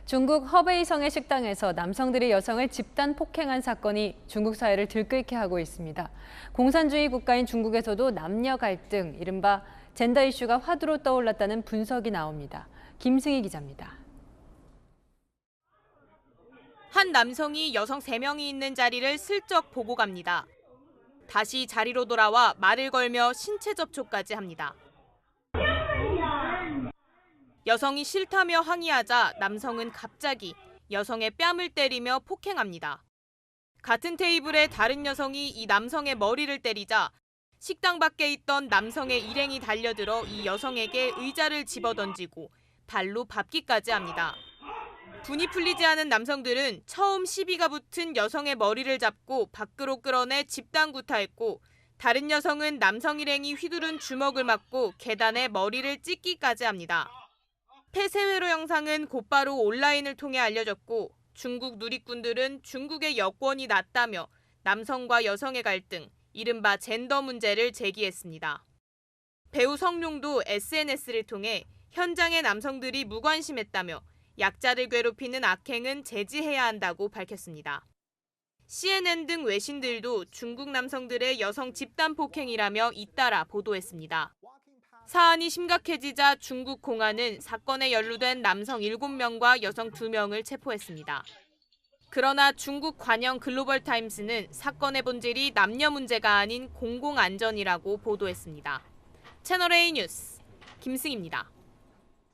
중국 허베이성의 식당에서 남성들이 여성을 집단 폭행한 사건이 중국 사회를 들끓게 하고 있습니다. 공산주의 국가인 중국에서도 남녀 갈등, 이른바 젠더 이슈가 화두로 떠올랐다는 분석이 나옵니다. 김승희 기자입니다. 한 남성이 여성 3명이 있는 자리를 슬쩍 보고 갑니다. 다시 자리로 돌아와 말을 걸며 신체 접촉까지 합니다. 여성이 싫다며 항의하자 남성은 갑자기 여성의 뺨을 때리며 폭행합니다. 같은 테이블에 다른 여성이 이 남성의 머리를 때리자 식당 밖에 있던 남성의 일행이 달려들어 이 여성에게 의자를 집어던지고 발로 밟기까지 합니다. 분이 풀리지 않은 남성들은 처음 시비가 붙은 여성의 머리를 잡고 밖으로 끌어내 집단 구타했고, 다른 여성은 남성 일행이 휘두른 주먹을 맞고 계단에 머리를 찢기까지 합니다. 폐쇄회로 영상은 곧바로 온라인을 통해 알려졌고, 중국 누리꾼들은 중국의 여권이 낮다며 남성과 여성의 갈등, 이른바 젠더 문제를 제기했습니다. 배우 성룡도 SNS를 통해 현장의 남성들이 무관심했다며 약자를 괴롭히는 악행은 제지해야 한다고 밝혔습니다. CNN 등 외신들도 중국 남성들의 여성 집단 폭행이라며 잇따라 보도했습니다. 사안이 심각해지자 중국 공안은 사건에 연루된 남성 7명과 여성 2명을 체포했습니다. 그러나 중국 관영 글로벌타임스는 사건의 본질이 남녀 문제가 아닌 공공안전이라고 보도했습니다. 채널A 뉴스 김승희입니다.